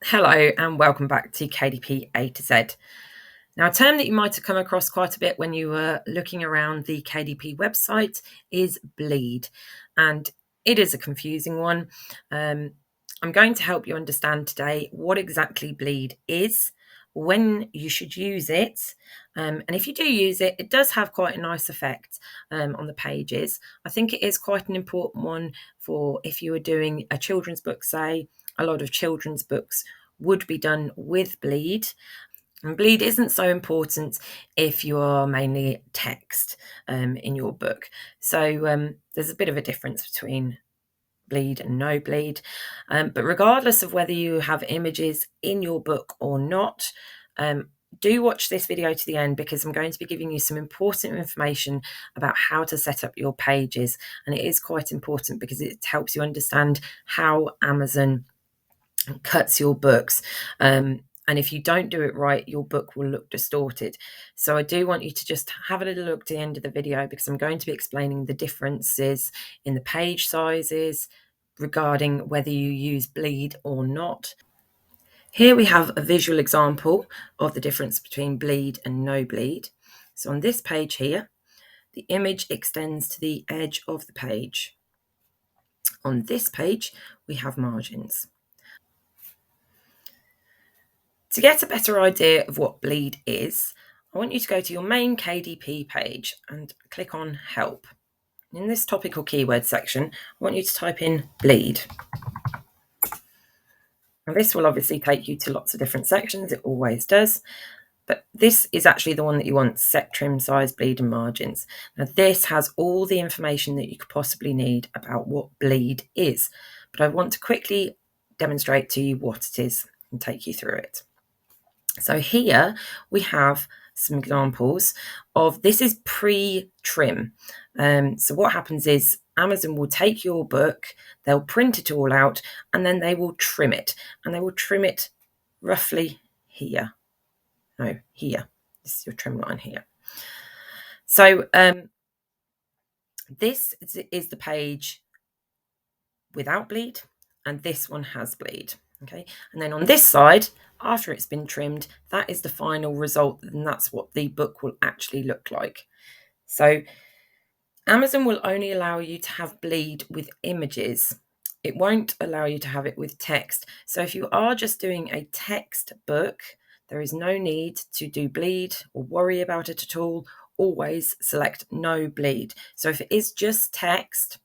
Hello and welcome back to KDP A to Z. Now, a term that you might have come across quite a bit when you were looking around the KDP website is bleed, and it is a confusing one. I'm going to help you understand today what exactly bleed is, when you should use it, and if you do use it, it does have quite a nice effect on the pages. I think it is quite an important one for if you were doing a children's book, say. A lot of children's books would be done with bleed. And bleed isn't so important if you are mainly text in your book. So there's a bit of a difference between bleed and no bleed. But regardless of whether you have images in your book or not, do watch this video to the end, because I'm going to be giving you some important information about how to set up your pages. And it is quite important because it helps you understand how Amazon cuts your books. And if you don't do it right, your book will look distorted. So I do want you to just have a little look at the end of the video, because I'm going to be explaining the differences in the page sizes regarding whether you use bleed or not. Here we have a visual example of the difference between bleed and no bleed. So on this page here, the image extends to the edge of the page. On this page, we have margins. To get a better idea of what bleed is, I want you to go to your main KDP page and click on Help. In this topical keyword section, I want you to type in bleed. Now, this will obviously take you to lots of different sections, it always does, but this is actually the one that you want: set trim size, bleed and margins. Now, this has all the information that you could possibly need about what bleed is, but I want to quickly demonstrate to you what it is and take you through it. So here we have some examples of this is pre-trim. So what happens is Amazon will take your book, they'll print it all out, and then they will trim it. And they will trim it roughly here. No, here. This is your trim line here. So this is the page without bleed, and this one has bleed. Okay, and then on this side, after it's been trimmed, that is the final result, and that's what the book will actually look like. So Amazon will only allow you to have bleed with images. It won't allow you to have it with text. So if you are just doing a text book, there is no need to do bleed or worry about it at all. Always select no bleed. So if it is just text,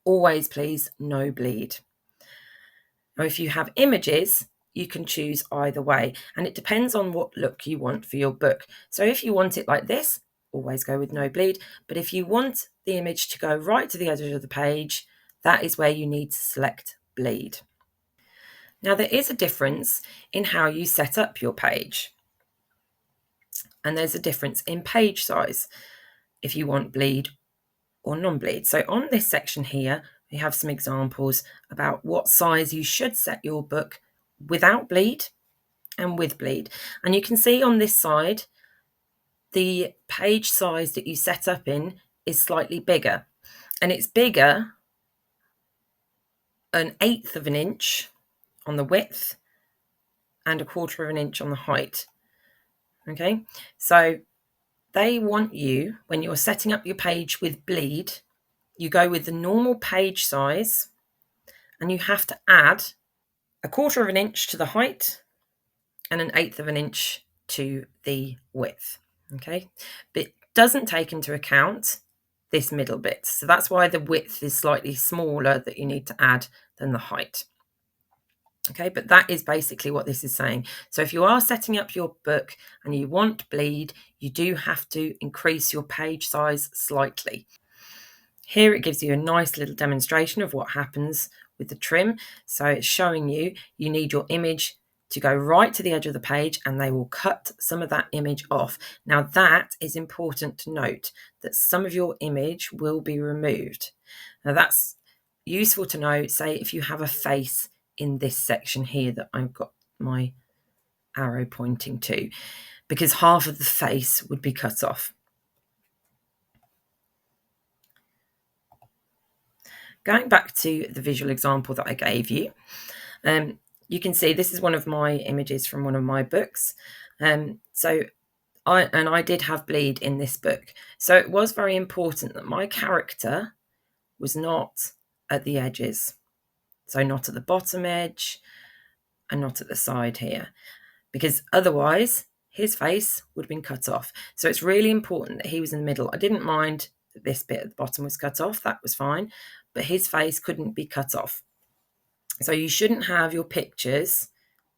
always please no bleed. Now, if you have images, you can choose either way, and it depends on what look you want for your book. So if you want it like this, always go with no bleed. But if you want the image to go right to the edge of the page, that is where you need to select bleed. Now, there is a difference in how you set up your page, and there's a difference in page size if you want bleed or non-bleed. So on this section here, we have some examples about what size you should set your book without bleed and with bleed. And you can see on this side, the page size that you set up in is slightly bigger, and it's bigger 1/8 of an inch on the width and 1/4 of an inch on the height. Okay, so they want you, when you're setting up your page with bleed, you go with the normal page size, and you have to add 1/4 of an inch to the height and 1/8 of an inch to the width. Okay, but it doesn't take into account this middle bit. So that's why the width is slightly smaller that you need to add than the height. Okay, but that is basically what this is saying. So if you are setting up your book and you want bleed, you do have to increase your page size slightly. Here it gives you a nice little demonstration of what happens with the trim. So it's showing you need your image to go right to the edge of the page, and they will cut some of that image off. Now, that is important to note, that some of your image will be removed. Now, that's useful to know, say, if you have a face in this section here that I've got my arrow pointing to, because half of the face would be cut off. Going back to the visual example that I gave you, you can see this is one of my images from one of my books. So I did have bleed in this book. So it was very important that my character was not at the edges. So not at the bottom edge and not at the side here, because otherwise his face would have been cut off. So it's really important that he was in the middle. I didn't mind that this bit at the bottom was cut off. That was fine. But his face couldn't be cut off. So you shouldn't have your pictures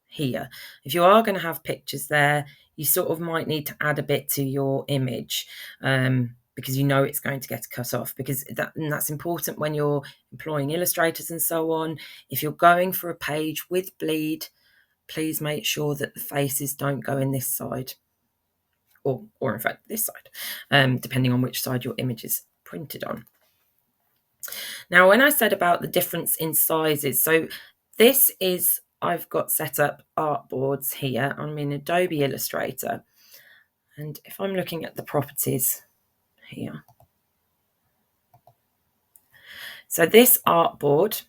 here. If you are going to have pictures there, you sort of might need to add a bit to your image, because you know it's going to get cut off, because that's important when you're employing illustrators and so on. If you're going for a page with bleed, please make sure that the faces don't go in this side, or in fact this side, depending on which side your image is printed on. Now, when I said about the difference in sizes, so this is, I've got set up artboards here. I'm in Adobe Illustrator. And if I'm looking at the properties here. So this artboard,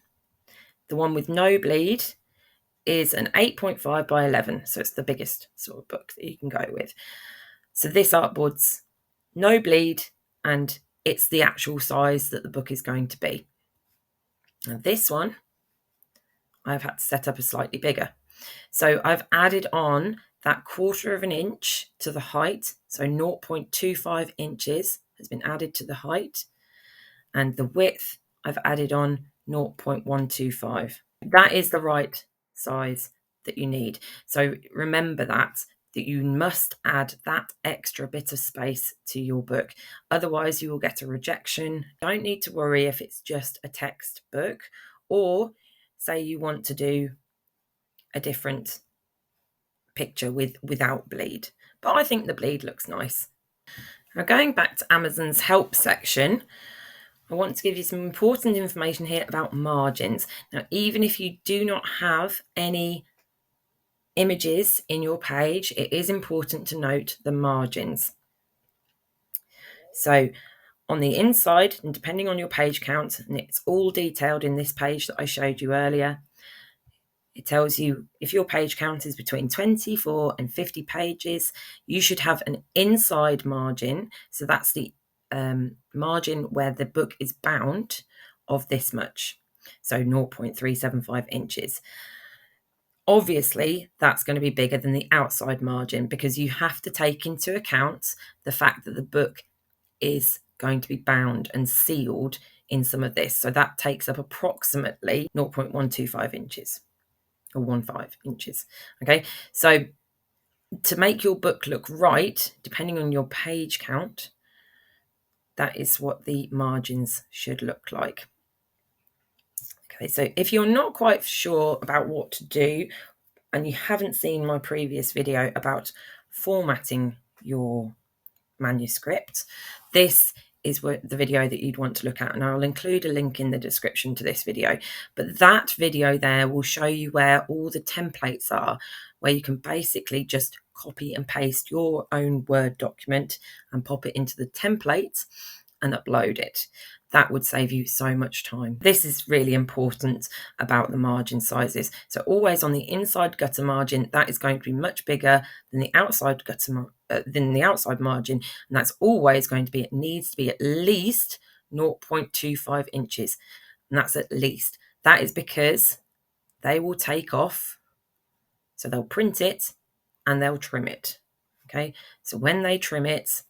the one with no bleed, is an 8.5 by 11. So it's the biggest sort of book that you can go with. So this artboard's no bleed, and it's the actual size that the book is going to be. Now this one, I've had to set up a slightly bigger. So I've added on that 1/4 inch to the height. So 0.25 inches has been added to the height. And the width, I've added on 0.125. That is the right size that you need. So remember that you must add that extra bit of space to your book. Otherwise, you will get a rejection. Don't need to worry if it's just a text book, or say you want to do a different picture without bleed. But I think the bleed looks nice. Now, going back to Amazon's help section, I want to give you some important information here about margins. Now, even if you do not have any images in your page, it is important to note the margins. So on the inside, and depending on your page count, and it's all detailed in this page that I showed you earlier, it tells you if your page count is between 24 and 50 pages, you should have an inside margin. So that's the margin where the book is bound of this much. So 0.375 inches. Obviously, that's going to be bigger than the outside margin, because you have to take into account the fact that the book is going to be bound and sealed in some of this. So that takes up approximately 0.125 inches. Or 1.5 inches. Okay, so to make your book look right, depending on your page count, that is what the margins should look like. Okay, so if you're not quite sure about what to do, and you haven't seen my previous video about formatting your manuscript, this is the video that you'd want to look at, and I'll include a link in the description to this video. But that video there will show you where all the templates are, where you can basically just copy and paste your own Word document and pop it into the template and upload it. That would save you so much time. This is really important about the margin sizes. So always on the inside gutter margin, that is going to be much bigger than the outside gutter than the outside margin, and that's always going to be, it needs to be at least 0.25 inches, and that's at least. That is because they will take off, so they'll print it and they'll trim it. Okay, so when they trim it,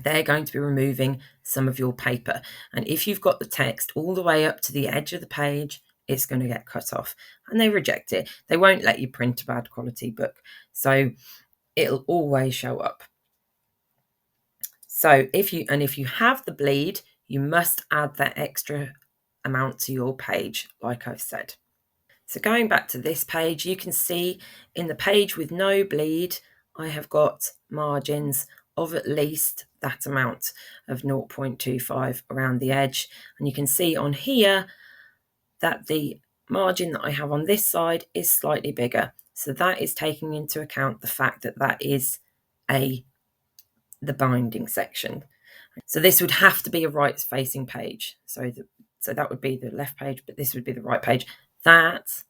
they're going to be removing some of your paper. And if you've got the text all the way up to the edge of the page, it's going to get cut off, and they reject it. They won't let you print a bad quality book. So it'll always show up. So if you have the bleed, you must add that extra amount to your page, like I've said. So going back to this page, you can see in the page with no bleed, I have got margins of at least that amount of 0.25 around the edge. And you can see on here that the margin that I have on this side is slightly bigger. So that is taking into account the fact that that is the binding section. So this would have to be a right facing page. So that would be the left page, but this would be the right page. That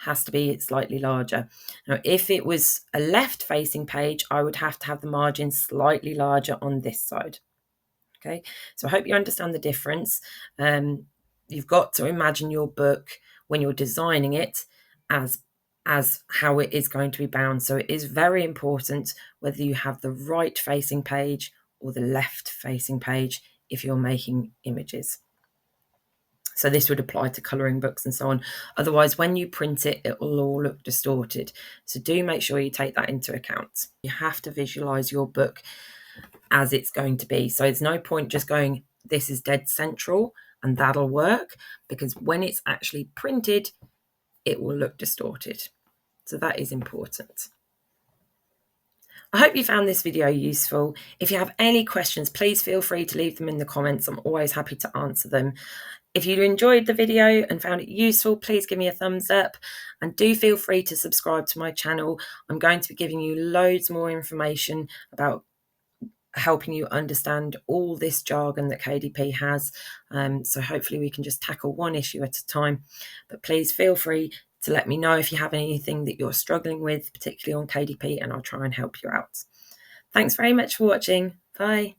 has to be slightly larger. Now, if it was a left-facing page, I would have to have the margin slightly larger on this side. Okay, so I hope you understand the difference. You've got to imagine your book when you're designing it as how it is going to be bound. So it is very important whether you have the right facing page or the left facing page if you're making images. So this would apply to colouring books and so on. Otherwise, when you print it, it will all look distorted. So do make sure you take that into account. You have to visualise your book as it's going to be. So it's no point just going, this is dead central and that'll work, because when it's actually printed, it will look distorted. So that is important. I hope you found this video useful. If you have any questions, please feel free to leave them in the comments. I'm always happy to answer them. If you enjoyed the video and found it useful, please give me a thumbs up, and do feel free to subscribe to my channel. I'm going to be giving you loads more information about helping you understand all this jargon that KDP has. So hopefully we can just tackle one issue at a time. But please feel free to let me know if you have anything that you're struggling with, particularly on KDP, and I'll try and help you out. Thanks very much for watching. Bye.